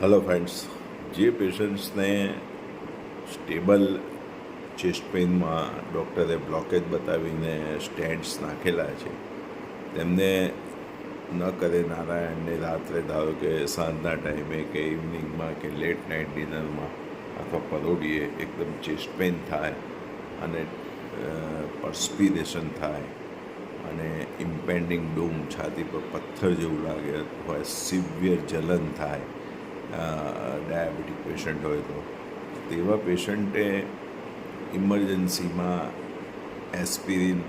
Hello friends, જે પેશન્ટ્સને stable chest પેઇનમાં ડૉક્ટરે blockage બતાવીને સ્ટેન્ટ્સ નાખેલા છે તેમને ન કરે નારાયણને રાત્રે ધારો કે સાંજના ટાઈમે કે ઇવનિંગમાં કે લેટ નાઇટ ડિનરમાં અથવા પરોઢીએ એકદમ ચેસ્ટ પેઇન થાય અને પર્સ્પિરેશન થાય અને ઇમ્પેન્ડિંગ ડૂમ, છાતી પર પથ્થર જેવું લાગે અથવા સિવિયર જલન થાય, ડાયાબિટીક પેશન્ટ હોય તો તેવા પેશન્ટે ઇમરજન્સીમાં એસ્પિરિન,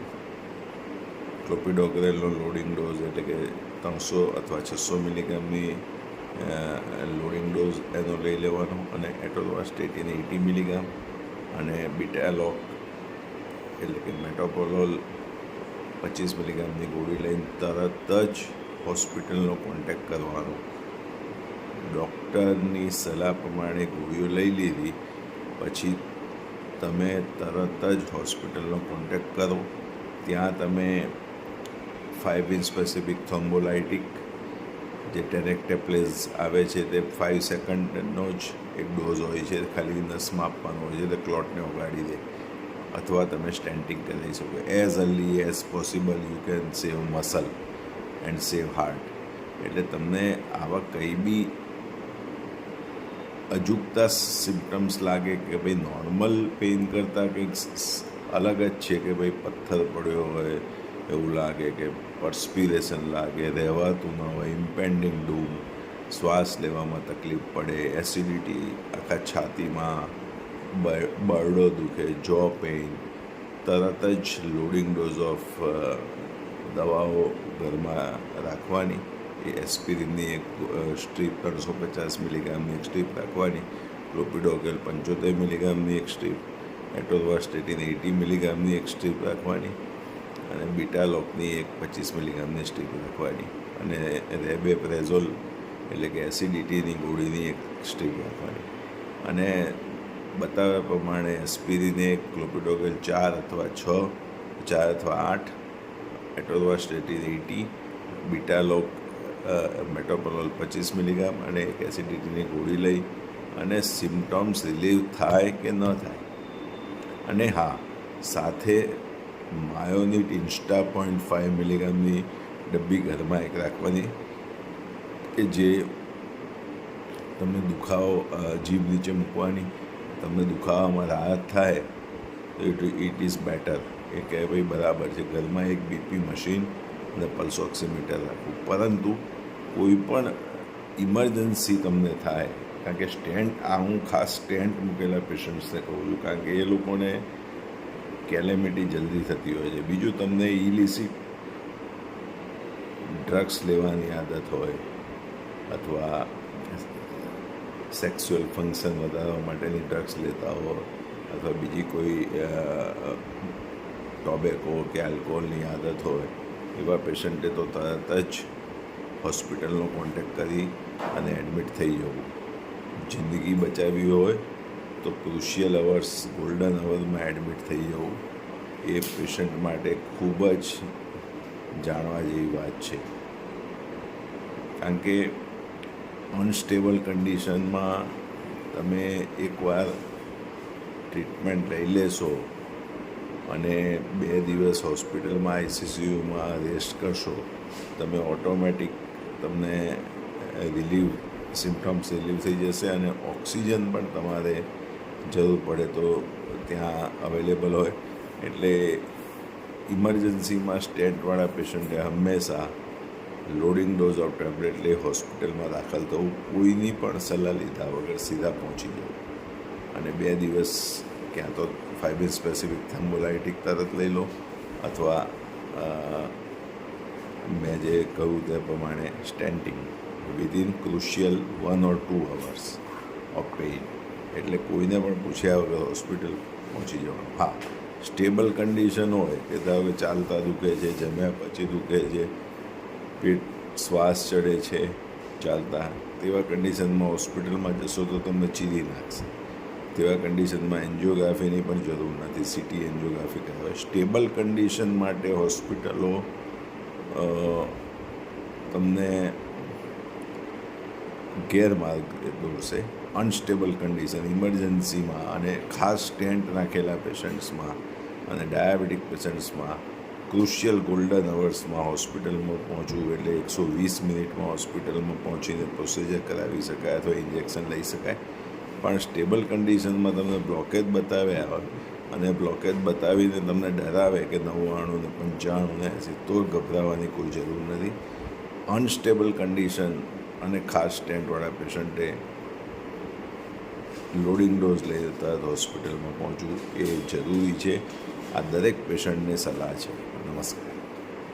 ક્લોપિડોગ્રેલનો લોડિંગ ડોઝ એટલે કે 300 અથવા 600 મિલીગ્રામની લોડિંગ ડોઝ એનો લઈ લેવાનો અને એટોરવાસ્ટેટિન 80 મિલીગ્રામ અને બીટાલોક એટલે કે મેટોપ્રોલોલ 25 મિલીગ્રામની ગોળી લઈને તરત જ હોસ્પિટલનો કોન્ટેક્ટ કરવાનો. ડૉક્ટરની સલાહ પ્રમાણે ગોળીઓ લઈ લીધી પછી તમે તરત જ હોસ્પિટલનો કોન્ટેક્ટ કરો. ત્યાં તમે 5 ઇન સ્પેસિફિક થ્રોમ્બોલાઇટિક જે ટેરેક્ટેપ્લેઝ આવે છે તે 5 સેકન્ડનો જ એક ડોઝ હોય છે, ખાલી નસમાં આપવાનો હોય છે, તે ક્લોટને ઉગાડી દે. અથવા તમે સ્ટેન્ટિંગ કરી શકો. As early as possible you can save muscle and save heart. એટલે તમને આવા કંઈ બી અજુગતા સિમ્ટમ્સ લાગે કે ભાઈ નોર્મલ પેઇન કરતાં કંઈક અલગ જ છે, કે ભાઈ પથ્થર પડ્યો હોય એવું લાગે, કે પર્સ્પિરેશન લાગે, રહેવાતું ન હોય, ઇમ્પેન્ડિંગ ડૂમ, શ્વાસ લેવામાં તકલીફ પડે, એસિડિટી, આખા છાતીમાં બરડો દુખે, જો પેઇન, તરત જ લોડિંગ ડોઝ ઓફ દવાઓ ઘરમાં રાખવાની. એ એસ્પિરિનની એક સ્ટ્રીપ 350 મિલીગ્રામની એક સ્ટ્રીપ રાખવાની, ક્લોપિડોગ્રેલ 75 મિલીગ્રામની એક સ્ટ્રીપ, એટોરવાસ્ટેટિન 80 મિલીગ્રામની એક સ્ટ્રીપ રાખવાની અને બીટાલોકની એક 25 મિલીગ્રામની સ્ટ્રીપ રાખવાની અને રેબેપ્રેઝોલ એટલે કે એસિડિટીની ગોળીની એક સ્ટ્રીપ રાખવાની. અને બતાવ્યા પ્રમાણે એસ્પિરિન એક, ક્લોપિડોગ્રેલ 4 અથવા 6, 4 અથવા 8, એટોરવાસ્ટેટિન 80, બીટાલોક મેટોપ્રોલોલ 25 મિલીગ્રામ અને એક એસિડિટીની ગોળી લઈ અને સિમ્ટમ્સ રિલીવ થાય કે ન થાય. અને હા, સાથે માયોનિટ ઇન્સ્ટા 0.5 મિલીગ્રામની ડબ્બી ઘરમાં એક રાખવાની કે જે તમને દુખાવો જીભ નીચે મૂકવાની, તમને દુખાવામાં રાહત થાય તો ઇટ ઇઝ બેટર. એ કહે ભાઈ બરાબર છે, ઘરમાં એક બીપી મશીન અને પલ્સ ઓક્સિમીટર રાખવું. પરંતુ કોઈ પણ ઇમરજન્સી તમને થાય, કારણ કે હું ખાસ સ્ટેન્ટ મૂકેલા પેશન્ટ્સને કહું છું, કારણ કે એ લોકોને કેલેમિટી જલ્દી થતી હોય છે. બીજું, તમને ઇલિસિટ ડ્રગ્સ લેવાની આદત હોય અથવા સેક્સ્યુઅલ ફંક્શન વધારવા માટેની ડ્રગ્સ લેતા હો અથવા બીજી કોઈ ટોબેકો કે આલ્કોહોલની આદત હોય, એવા પેશન્ટે તો તરત જ હોસ્પિટલનો કોન્ટેક્ટ કરી અને એડમિટ થઈ જવું. જિંદગી બચાવવી હોય તો ક્રુશિયલ અવર્સ, ગોલ્ડન અવરમાં એડમિટ થઈ જવું એ પેશન્ટ માટે ખૂબ જ જાણવા જેવી વાત છે. કારણ કે અનસ્ટેબલ કન્ડિશનમાં તમે એકવાર ટ્રીટમેન્ટ લઈ લેશો અને 2 દિવસ હોસ્પિટલમાં આઈસીસીયુમાં રેસ્ટ કરશો, તમે ઓટોમેટિક તમને સિમ્ટમ્સ રિલીવ થઈ જશે અને ઓક્સિજન પણ તમારે જરૂર પડે તો ત્યાં અવેલેબલ હોય. એટલે ઇમરજન્સીમાં સ્ટેન્ટવાળા પેશન્ટે હંમેશા લોડિંગ ડોઝ ઓફ ટેબ્લેટ લઈ હોસ્પિટલમાં દાખલ થવું, કોઈની પણ સલાહ લીધા વગર સીધા પહોંચી જવું અને 2 દિવસ ક્યાં તો 5 ઇન સ્પેસિફિક થર્મોલાઇટિક તરત લઈ લો અથવા મેં જે કહ્યું તે પ્રમાણે stenting within crucial 1 or 2 hours of pain. એટલે કોઈને પણ પૂછ્યા વગર હોસ્પિટલ પહોંચી જવાનું. હા, સ્ટેબલ કન્ડિશન હોય કે ધારો કે ચાલતા દુખે છે, જમ્યા પછી દુખે છે, પેટ શ્વાસ ચડે છે ચાલતા, તેવા કન્ડિશનમાં હોસ્પિટલમાં જશો તો તમને ચીરી નાખશે. તેવા કન્ડિશનમાં એન્જિયોગ્રાફીની પણ જરૂર નથી, સીટી એન્જિયોગ્રાફી કહેવાય. સ્ટેબલ કન્ડિશન માટે હોસ્પિટલો તમને ગેરમાર્ગ દોરશે. અનસ્ટેબલ કન્ડિશન ઇમરજન્સીમાં અને ખાસ સ્ટેન્ટ નાખેલા પેશન્ટ્સમાં અને ડાયાબિટીક પેશન્ટ્સમાં ક્રુશિયલ ગોલ્ડન અવર્સમાં હોસ્પિટલમાં પહોંચવું, એટલે 120 મિનિટમાં હોસ્પિટલમાં પહોંચીને પ્રોસિજર કરાવી શકાય અથવા ઇન્જેક્શન લઈ શકાય. પણ સ્ટેબલ કન્ડિશનમાં તમને બ્લોકેજ બતાવ્યા હોય અને બ્લોકેજ બતાવીને તમને ડરાવે કે 99 ને 95 ને 80, તો ગભરાવાની કોઈ જરૂર નથી. અનસ્ટેબલ કન્ડિશન અને ખાસ સ્ટેન્ટવાળા પેશન્ટે લોડિંગ ડોઝ લઈ તરત હોસ્પિટલમાં પહોંચવું એ જરૂરી છે. આ દરેક પેશન્ટને સલાહ છે. નમસ્કાર.